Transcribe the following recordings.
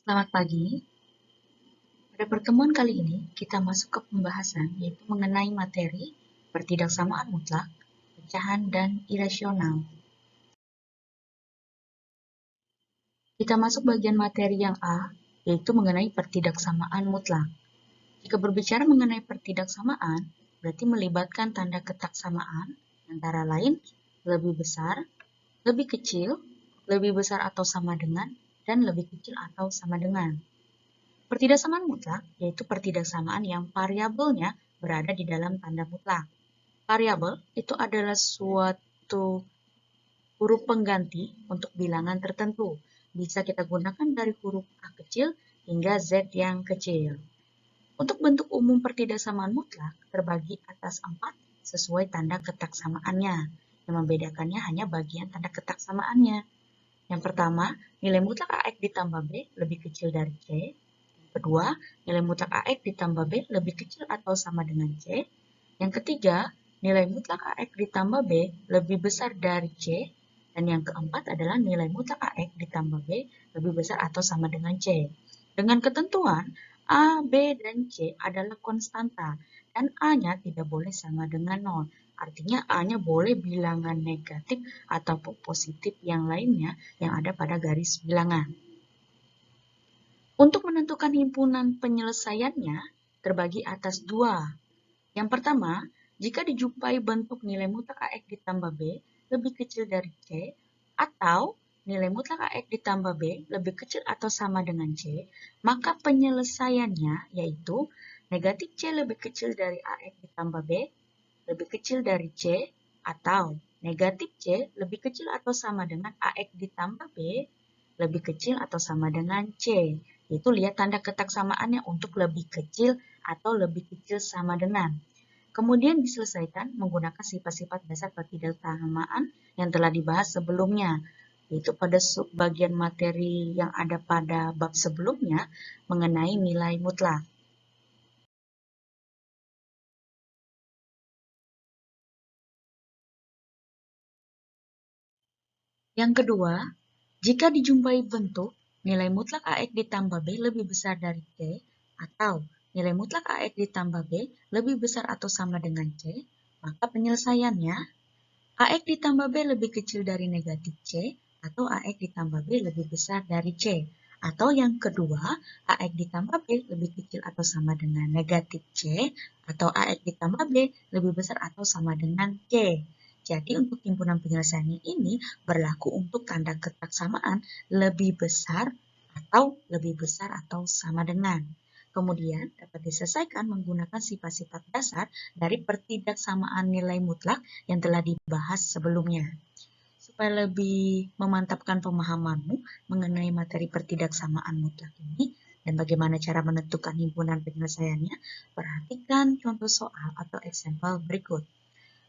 Selamat pagi. Pada pertemuan kali ini, kita masuk ke pembahasan yaitu mengenai materi pertidaksamaan mutlak, pecahan, dan irasional. Kita masuk bagian materi yang A, yaitu mengenai pertidaksamaan mutlak. Jika berbicara mengenai pertidaksamaan, berarti melibatkan tanda ketaksamaan, antara lain lebih besar, lebih kecil, lebih besar atau sama dengan, dan lebih kecil atau sama dengan. Pertidaksamaan mutlak yaitu pertidaksamaan yang variabelnya berada di dalam tanda mutlak. Variabel itu adalah suatu huruf pengganti untuk bilangan tertentu. Bisa kita gunakan dari huruf A kecil hingga Z yang kecil. Untuk bentuk umum pertidaksamaan mutlak terbagi atas 4 sesuai tanda ketaksamaannya. Yang membedakannya hanya bagian tanda ketaksamaannya. Yang pertama, nilai mutlak AX ditambah B lebih kecil dari C. Kedua, nilai mutlak AX ditambah B lebih kecil atau sama dengan C. Yang ketiga, nilai mutlak AX ditambah B lebih besar dari C. Dan yang keempat adalah nilai mutlak AX ditambah B lebih besar atau sama dengan C. Dengan ketentuan, A, B, dan C adalah konstanta, dan A-nya tidak boleh sama dengan 0. Artinya A-nya boleh bilangan negatif ataupun positif yang lainnya yang ada pada garis bilangan. Untuk menentukan himpunan penyelesaiannya, terbagi atas 2. Yang pertama, jika dijumpai bentuk nilai mutlak AX ditambah B lebih kecil dari C, atau nilai mutlak AX ditambah B lebih kecil atau sama dengan C, maka penyelesaiannya yaitu negatif C lebih kecil dari AX ditambah B lebih kecil dari C, atau negatif C lebih kecil atau sama dengan AX ditambah B lebih kecil atau sama dengan C. Itu lihat tanda ketaksamaannya untuk lebih kecil atau lebih kecil sama dengan. Kemudian diselesaikan menggunakan sifat-sifat dasar pertidaksamaan yang telah dibahas sebelumnya, yaitu pada bagian materi yang ada pada bab sebelumnya mengenai nilai mutlak. Yang kedua, jika dijumpai bentuk nilai mutlak AX ditambah B lebih besar dari C, atau nilai mutlak AX ditambah B lebih besar atau sama dengan C, maka penyelesaiannya AX ditambah B lebih kecil dari negatif C, atau AX ditambah B lebih besar dari C. Atau yang kedua, AX ditambah B lebih kecil atau sama dengan negatif C, atau AX ditambah B lebih besar atau sama dengan C. Jadi untuk himpunan penyelesaiannya ini berlaku untuk tanda ketaksamaan lebih besar atau sama dengan. Kemudian dapat diselesaikan menggunakan sifat-sifat dasar dari pertidaksamaan nilai mutlak yang telah dibahas sebelumnya. Supaya lebih memantapkan pemahamanmu mengenai materi pertidaksamaan mutlak ini dan bagaimana cara menentukan himpunan penyelesaiannya, perhatikan contoh soal atau example berikut.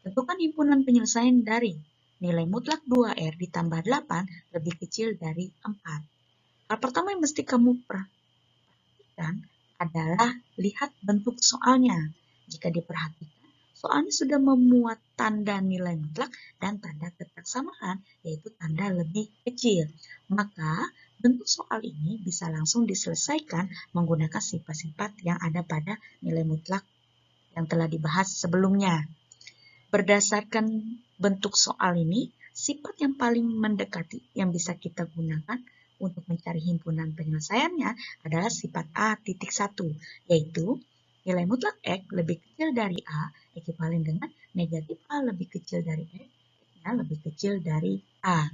Tentukan himpunan penyelesaian dari nilai mutlak 2R ditambah 8 lebih kecil dari 4. Hal pertama yang mesti kamu perhatikan adalah lihat bentuk soalnya. Jika diperhatikan, soalnya sudah memuat tanda nilai mutlak dan tanda ketaksamaan, yaitu tanda lebih kecil. Maka, bentuk soal ini bisa langsung diselesaikan menggunakan sifat-sifat yang ada pada nilai mutlak yang telah dibahas sebelumnya. Berdasarkan bentuk soal ini, sifat yang paling mendekati yang bisa kita gunakan untuk mencari himpunan penyelesaiannya adalah sifat A.1, yaitu nilai mutlak X lebih kecil dari A ekivalen dengan negatif A lebih kecil dari X, X-nya lebih kecil dari A.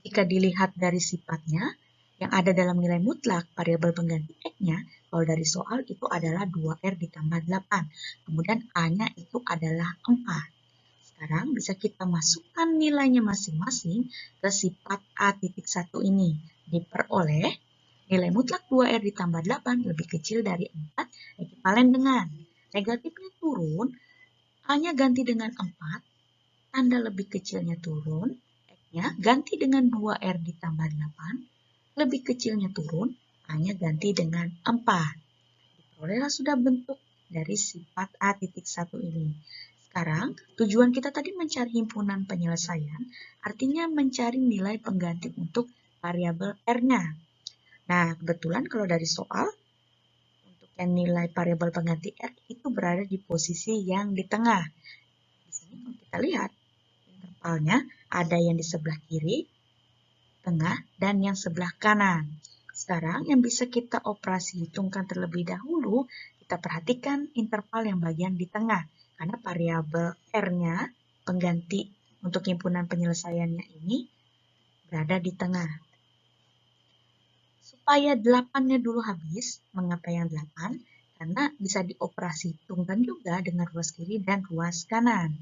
Jika dilihat dari sifatnya, yang ada dalam nilai mutlak variabel pengganti X-nya, kalau dari soal itu adalah 2R ditambah 8. Kemudian A-nya itu adalah 4. Sekarang bisa kita masukkan nilainya masing-masing ke sifat A.1 ini. Diperoleh nilai mutlak 2R ditambah 8 lebih kecil dari 4 ekivalen dengan negatifnya turun, A-nya ganti dengan 4, tanda lebih kecilnya turun, X-nya ganti dengan 2R ditambah 8, lebih kecilnya turun, A-nya ganti dengan 4. Diperolehlah sudah bentuk dari sifat A.1 ini. Sekarang, tujuan kita tadi mencari himpunan penyelesaian, artinya mencari nilai pengganti untuk variabel R-nya. Nah, kebetulan kalau dari soal, untuk yang nilai variabel pengganti R itu berada di posisi yang di tengah. Di sini kalau kita lihat, intervalnya ada yang di sebelah kiri, tengah, dan yang sebelah kanan. Sekarang yang bisa kita operasi hitungkan terlebih dahulu, kita perhatikan interval yang bagian di tengah. Karena variabel R-nya, pengganti untuk himpunan penyelesaiannya ini, berada di tengah. Supaya 8-nya dulu habis, mengapa yang 8? Karena bisa dioperasi hitungkan juga dengan ruas kiri dan ruas kanan.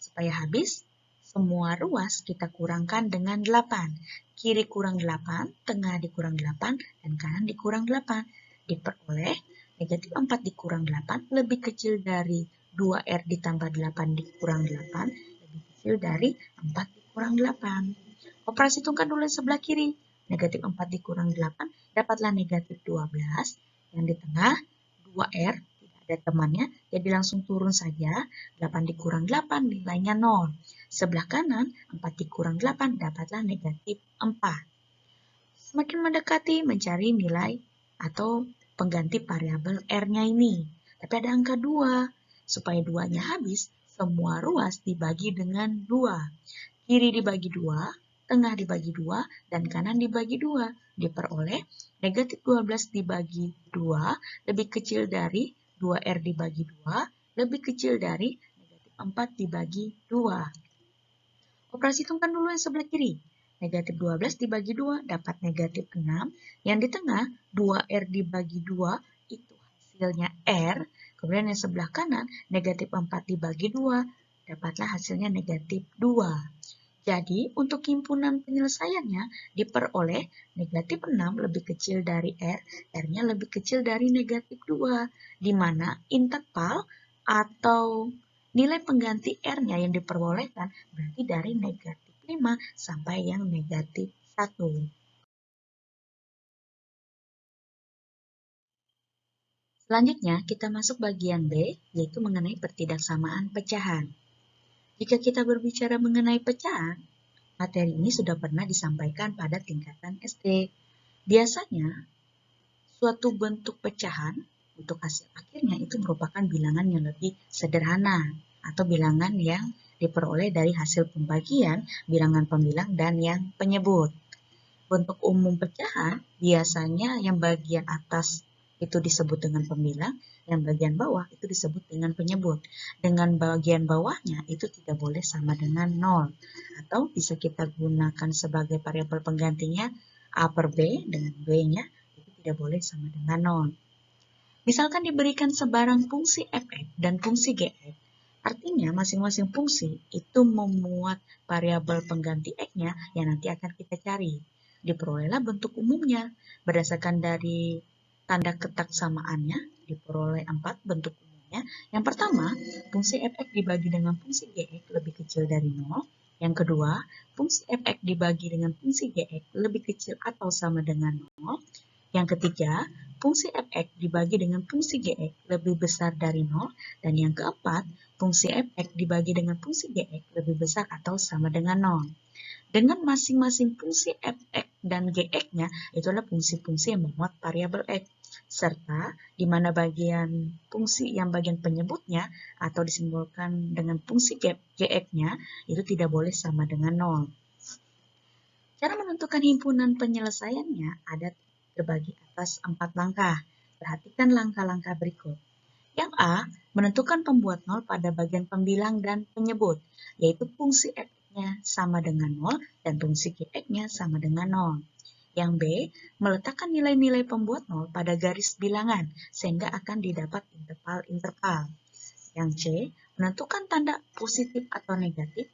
Supaya habis, semua ruas kita kurangkan dengan 8. Kiri kurang 8, tengah dikurang 8, dan kanan dikurang 8. Diperoleh negatif 4 dikurang 8 lebih kecil dari 2R ditambah 8 dikurang 8, lebih kecil dari 4 dikurang 8. Operasi hitungkan dulu yang sebelah kiri. Negatif 4 dikurang 8, dapatlah negatif 12. Yang di tengah, 2R, tidak ada temannya, jadi langsung turun saja. 8 dikurang 8, nilainya 0. Sebelah kanan, 4 dikurang 8, dapatlah negatif 4. Semakin mendekati mencari nilai atau pengganti variabel R-nya ini. Tapi ada angka 2. Supaya 2-nya habis, semua ruas dibagi dengan 2. Kiri dibagi 2, tengah dibagi 2, dan kanan dibagi 2. Diperoleh negatif 12 dibagi 2 lebih kecil dari 2R dibagi 2, lebih kecil dari negatif 4 dibagi 2. Operasi hitungkan dulu yang sebelah kiri. Negatif 12 dibagi 2 dapat negatif 6. Yang di tengah, 2R dibagi 2 itu hasilnya R. Kemudian yang sebelah kanan, negatif 4 dibagi 2 dapatlah hasilnya negatif 2. Jadi, untuk himpunan penyelesaiannya diperoleh negatif 6 lebih kecil dari R, R-nya lebih kecil dari negatif 2, di mana interval atau nilai pengganti R-nya yang diperbolehkan berarti dari negatif 5 sampai yang negatif 1. Selanjutnya, kita masuk bagian B, yaitu mengenai pertidaksamaan pecahan. Jika kita berbicara mengenai pecahan, materi ini sudah pernah disampaikan pada tingkatan SD. Biasanya, suatu bentuk pecahan untuk hasil akhirnya itu merupakan bilangan yang lebih sederhana atau bilangan yang diperoleh dari hasil pembagian, bilangan pembilang, dan yang penyebut. Bentuk umum pecahan biasanya yang bagian atas itu disebut dengan pembilang, yang bagian bawah itu disebut dengan penyebut. Dengan bagian bawahnya itu tidak boleh sama dengan 0. Atau bisa kita gunakan sebagai variabel penggantinya A per B dengan B-nya itu tidak boleh sama dengan 0. Misalkan diberikan sebarang fungsi f(x) dan fungsi gx, artinya masing-masing fungsi itu memuat variabel pengganti x-nya yang nanti akan kita cari. Diperolehlah bentuk umumnya. Berdasarkan dari tanda ketak samaannya, diperoleh 4 bentuk umumnya. Yang pertama, fungsi f(x) dibagi dengan fungsi gx lebih kecil dari 0. Yang kedua, fungsi f(x) dibagi dengan fungsi gx lebih kecil atau sama dengan 0. Yang ketiga, fungsi f(x) dibagi dengan fungsi gx lebih besar dari 0. Dan yang keempat, fungsi f(x) dibagi dengan fungsi gx lebih besar atau sama dengan 0. Dengan masing-masing fungsi f(x) dan gx-nya, itu adalah fungsi-fungsi yang memuat variabel x. Serta di mana bagian fungsi yang bagian penyebutnya atau disimbolkan dengan fungsi gx-nya, itu tidak boleh sama dengan 0. Cara menentukan himpunan penyelesaiannya ada terbagi atas 4 langkah. Perhatikan langkah-langkah berikut. Yang A, menentukan pembuat 0 pada bagian pembilang dan penyebut, yaitu fungsi f(x)-nya sama dengan 0 dan fungsi gx-nya sama dengan 0. Yang B, meletakkan nilai-nilai pembuat 0 pada garis bilangan, sehingga akan didapat interval-interval. Yang C, menentukan tanda positif atau negatif,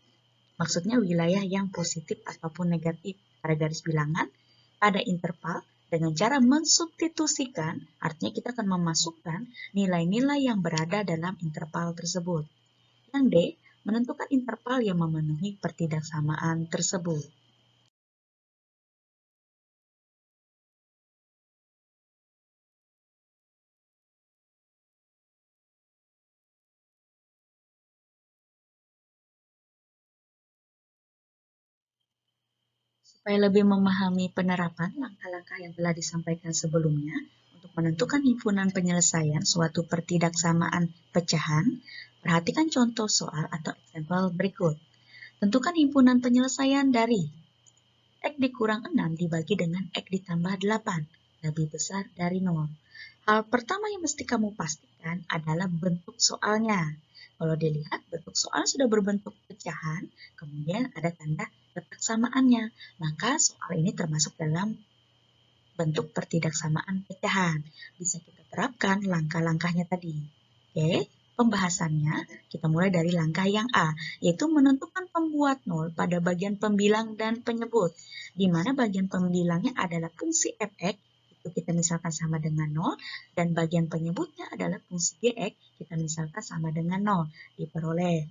maksudnya wilayah yang positif ataupun negatif pada garis bilangan pada interval dengan cara mensubstitusikan, artinya kita akan memasukkan nilai-nilai yang berada dalam interval tersebut. Yang D, menentukan interval yang memenuhi pertidaksamaan tersebut. Supaya lebih memahami penerapan langkah-langkah yang telah disampaikan sebelumnya untuk menentukan himpunan penyelesaian suatu pertidaksamaan pecahan, perhatikan contoh soal atau example berikut. Tentukan himpunan penyelesaian dari X dikurang 6 dibagi dengan X ditambah 8, lebih besar dari 0. Hal pertama yang mesti kamu pastikan adalah bentuk soalnya. Kalau dilihat, bentuk soal sudah berbentuk pecahan, kemudian ada tanda letak samaannya. Maka soal ini termasuk dalam bentuk pertidaksamaan pecahan. Bisa kita terapkan langkah-langkahnya tadi. Oke, pembahasannya kita mulai dari langkah yang A, yaitu menentukan pembuat nol pada bagian pembilang dan penyebut, di mana bagian pembilangnya adalah fungsi f(x), itu kita misalkan sama dengan 0, dan bagian penyebutnya adalah fungsi gx, kita misalkan sama dengan 0, diperoleh.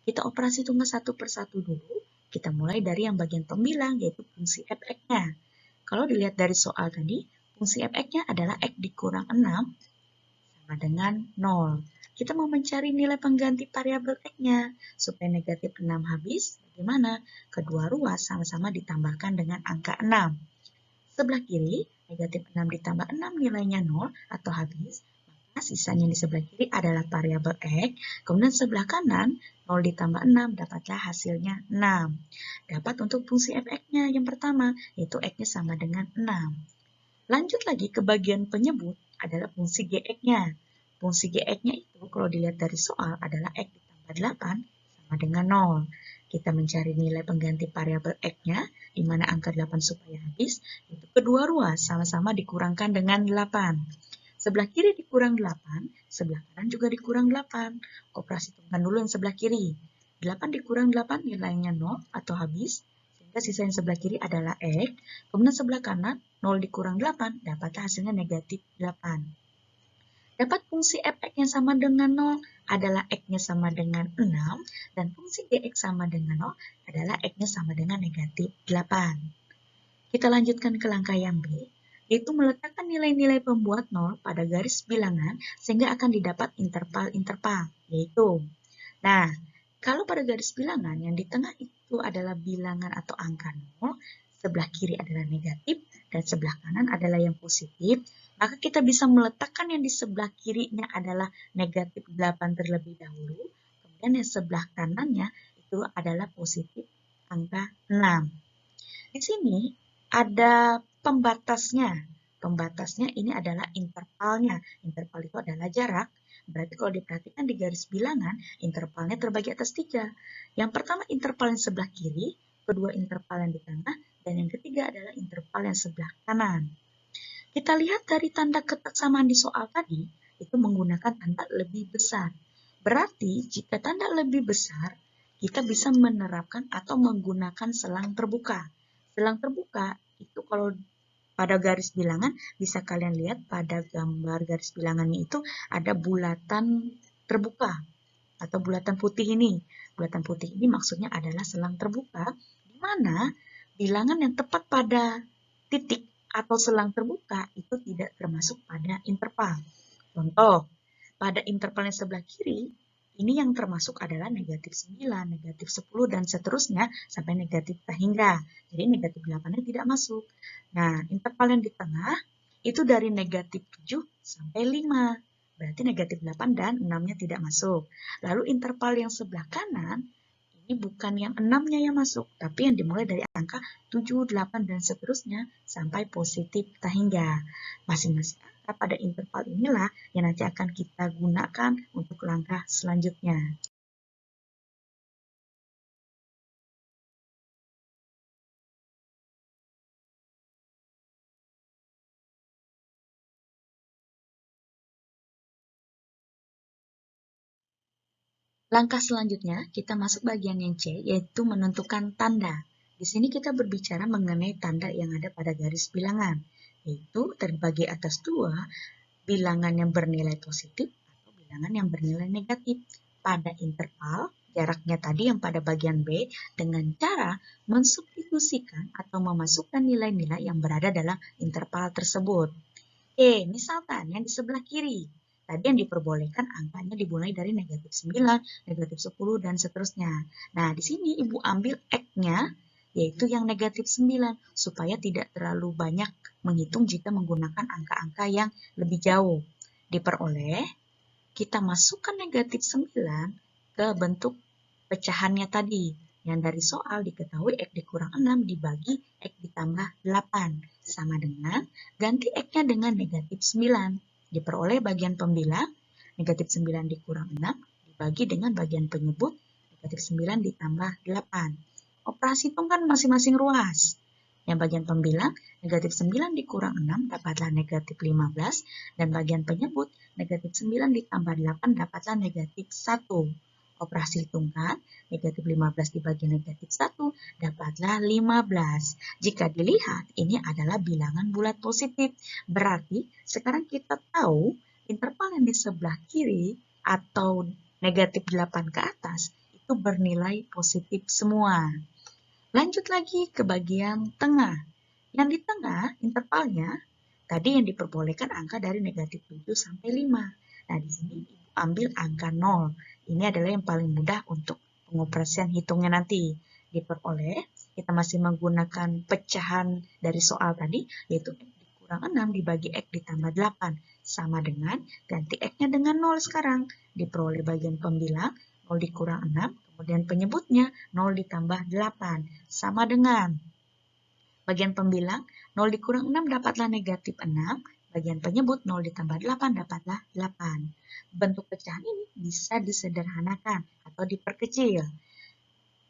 Kita operasi tunggal satu per satu dulu, kita mulai dari yang bagian pembilang, yaitu fungsi f(x)-nya. Kalau dilihat dari soal tadi, fungsi f(x)-nya adalah x dikurang 6 sama dengan 0. Kita mau mencari nilai pengganti variabel x-nya. Supaya negatif 6 habis, bagaimana? Kedua ruas sama-sama ditambahkan dengan angka 6. Sebelah kiri, negatif 6 ditambah 6 nilainya 0 atau habis. Maka sisanya di sebelah kiri adalah variabel x. Kemudian sebelah kanan, 0 ditambah 6 dapatlah hasilnya 6. Dapat untuk fungsi f(x)-nya yang pertama, yaitu x-nya sama dengan 6. Lanjut lagi ke bagian penyebut adalah fungsi gx-nya. Fungsi gx-nya itu kalau dilihat dari soal adalah x ditambah 8 sama dengan 0. Kita mencari nilai pengganti variabel x-nya, di mana angka 8 supaya habis, itu kedua ruas sama-sama dikurangkan dengan 8. Sebelah kiri dikurang 8, sebelah kanan juga dikurang 8. Operasi tunggal dulu yang sebelah kiri. 8 dikurang 8 nilainya 0 atau habis, sehingga sisa yang sebelah kiri adalah x. Kemudian sebelah kanan 0 dikurang 8, dapat hasilnya negatif 8. Dapat fungsi f(x) yang sama dengan 0 adalah x-nya sama dengan 6, dan fungsi gx sama dengan 0 adalah x-nya sama dengan negatif 8. Kita lanjutkan ke langkah yang B, yaitu meletakkan nilai-nilai pembuat 0 pada garis bilangan sehingga akan didapat interval-interval, yaitu. Nah, kalau pada garis bilangan yang di tengah itu adalah bilangan atau angka 0, sebelah kiri adalah negatif, dan sebelah kanan adalah yang positif, maka kita bisa meletakkan yang di sebelah kirinya adalah negatif 8 terlebih dahulu, kemudian yang sebelah kanannya itu adalah positif angka 6. Di sini ada pembatasnya. Pembatasnya ini adalah intervalnya. Interval itu adalah jarak. Berarti kalau diperhatikan di garis bilangan, intervalnya terbagi atas 3. Yang pertama interval yang sebelah kiri, kedua interval yang di tengah, dan yang ketiga adalah interval yang sebelah kanan. Kita lihat dari tanda ketaksamaan di soal tadi, itu menggunakan tanda lebih besar. Berarti jika tanda lebih besar, kita bisa menerapkan atau menggunakan selang terbuka. Selang terbuka itu kalau pada garis bilangan, bisa kalian lihat pada gambar garis bilangannya itu ada bulatan terbuka atau bulatan putih ini. Bulatan putih ini maksudnya adalah selang terbuka, di mana bilangan yang tepat pada titik atau selang terbuka itu tidak termasuk pada interval. Contoh, pada interval yang sebelah kiri, ini yang termasuk adalah negatif 9, negatif 10, dan seterusnya sampai negatif hingga. Jadi negatif 8-nya tidak masuk. Nah, interval yang di tengah itu dari negatif 7 sampai 5. Berarti negatif 8 dan 6-nya tidak masuk. Lalu interval yang sebelah kanan, ini bukan yang 6-nya yang masuk, tapi yang dimulai dari angka 7, 8, dan seterusnya sampai positif hingga. Masing-masing angka pada interval inilah yang nanti akan kita gunakan untuk langkah selanjutnya. Langkah selanjutnya, kita masuk bagian yang C, yaitu menentukan tanda. Di sini kita berbicara mengenai tanda yang ada pada garis bilangan, yaitu terbagi atas 2, bilangan yang bernilai positif atau bilangan yang bernilai negatif. Pada interval, jaraknya tadi yang pada bagian B, dengan cara mensubstitusikan atau memasukkan nilai-nilai yang berada dalam interval tersebut. Misalkan yang di sebelah kiri, tadi yang diperbolehkan angkanya dimulai dari negatif 9, negatif 10, dan seterusnya. Nah, di sini Ibu ambil X-nya yaitu yang negatif 9, supaya tidak terlalu banyak menghitung jika menggunakan angka-angka yang lebih jauh. Diperoleh, kita masukkan negatif 9 ke bentuk pecahannya tadi. Yang dari soal diketahui X dikurang 6 dibagi X ditambah 8. Sama dengan ganti X-nya dengan negatif 9. Diperoleh bagian pembilang, negatif 9 dikurang 6 dibagi dengan bagian penyebut, negatif 9 ditambah 8. Operasi hitung kan masing-masing ruas. Yang bagian pembilang, negatif 9 dikurang 6 dapatlah negatif 15, dan bagian penyebut, negatif 9 ditambah 8 dapatlah negatif 1. Operasi hitungkan, negatif 15 dibagi negatif 1 dapatlah 15. Jika dilihat, ini adalah bilangan bulat positif. Berarti, sekarang kita tahu interval yang di sebelah kiri atau negatif 8 ke atas itu bernilai positif semua. Lanjut lagi ke bagian tengah. Yang di tengah intervalnya, tadi yang diperbolehkan angka dari negatif 7 sampai 5. Nah, di sini Ibu ambil angka 0. Ini adalah yang paling mudah untuk pengoperasian hitungnya nanti. Diperoleh, kita masih menggunakan pecahan dari soal tadi, yaitu X dikurang 6 dibagi X ditambah 8. Sama dengan ganti X-nya dengan 0 sekarang. Diperoleh bagian pembilang, 0 dikurang 6, kemudian penyebutnya 0 ditambah 8. Sama dengan bagian pembilang 0 dikurang 6 dapatlah negatif 6. Bagian penyebut 0 ditambah 8 dapatlah 8. Bentuk pecahan ini bisa disederhanakan atau diperkecil.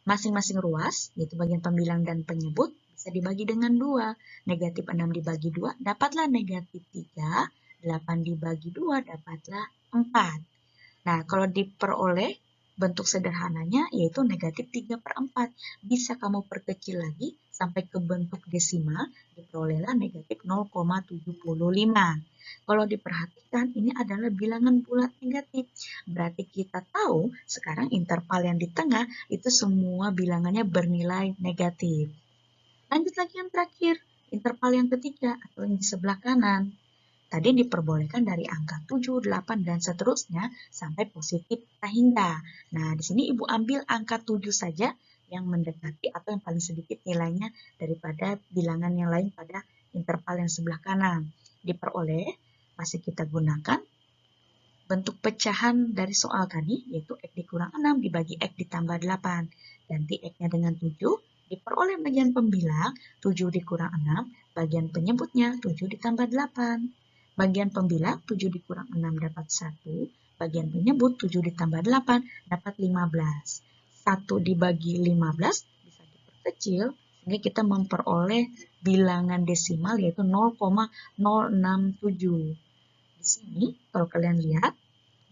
Masing-masing ruas, yaitu bagian pembilang dan penyebut, bisa dibagi dengan 2. Negatif 6 dibagi 2 dapatlah negatif 3. 8 dibagi 2 dapatlah 4. Nah, kalau diperoleh bentuk sederhananya yaitu negatif 3/4. Bisa kamu perkecil lagi sampai ke bentuk desimal, diperolehlah negatif 0,75. Kalau diperhatikan, ini adalah bilangan bulat negatif. Berarti kita tahu sekarang interval yang di tengah itu semua bilangannya bernilai negatif. Lanjut lagi yang terakhir, interval yang ketiga atau yang di sebelah kanan. Tadi diperbolehkan dari angka 7, 8, dan seterusnya sampai positif hingga. Nah, di sini Ibu ambil angka 7 saja yang mendekati atau yang paling sedikit nilainya daripada bilangan yang lain pada interval yang sebelah kanan. Diperoleh, masih kita gunakan bentuk pecahan dari soal tadi, yaitu X dikurang 6 dibagi X ditambah 8. Ganti X-nya dengan 7, diperoleh bagian pembilang 7 dikurang 6, bagian penyebutnya 7 ditambah 8. Bagian pembilang 7 dikurang 6 dapat 1, bagian penyebut 7 ditambah 8 dapat 15. 1 dibagi 15 bisa diperkecil, sehingga kita memperoleh bilangan desimal yaitu 0,067. Di sini, kalau kalian lihat,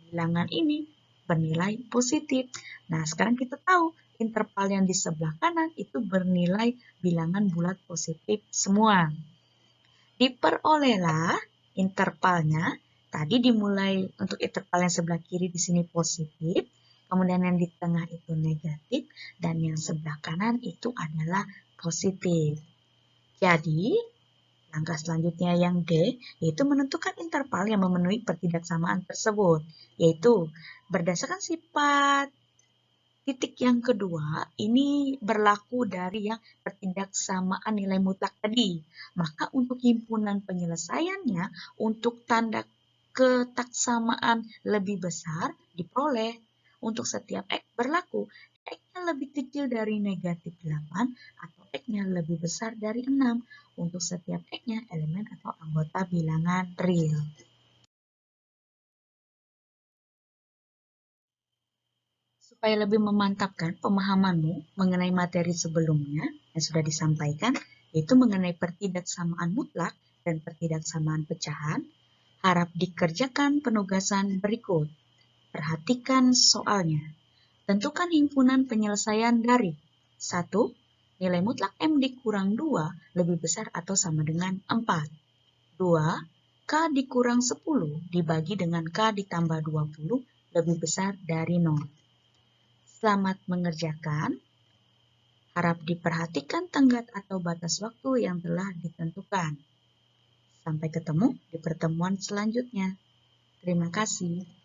bilangan ini bernilai positif. Nah, sekarang kita tahu interval yang di sebelah kanan itu bernilai bilangan bulat positif semua. Diperolehlah intervalnya, tadi dimulai untuk interval yang sebelah kiri di sini positif, kemudian yang di tengah itu negatif, dan yang sebelah kanan itu adalah positif. Jadi, langkah selanjutnya yang D, yaitu menentukan interval yang memenuhi pertidaksamaan tersebut, yaitu berdasarkan sifat titik yang kedua, ini berlaku dari yang pertidaksamaan nilai mutlak tadi. Maka untuk himpunan penyelesaiannya, untuk tanda ketaksamaan lebih besar diperoleh. Untuk setiap X berlaku, X-nya lebih kecil dari negatif 8 atau X-nya lebih besar dari 6. Untuk setiap X-nya elemen atau anggota bilangan real. Supaya lebih memantapkan pemahamanmu mengenai materi sebelumnya yang sudah disampaikan, yaitu mengenai pertidaksamaan mutlak dan pertidaksamaan pecahan, harap dikerjakan penugasan berikut. Perhatikan soalnya. Tentukan himpunan penyelesaian dari 1. Nilai mutlak M dikurang 2 lebih besar atau sama dengan 4. 2. K dikurang 10 dibagi dengan K ditambah 20 lebih besar dari 0. Selamat mengerjakan. Harap diperhatikan tenggat atau batas waktu yang telah ditentukan. Sampai ketemu di pertemuan selanjutnya. Terima kasih.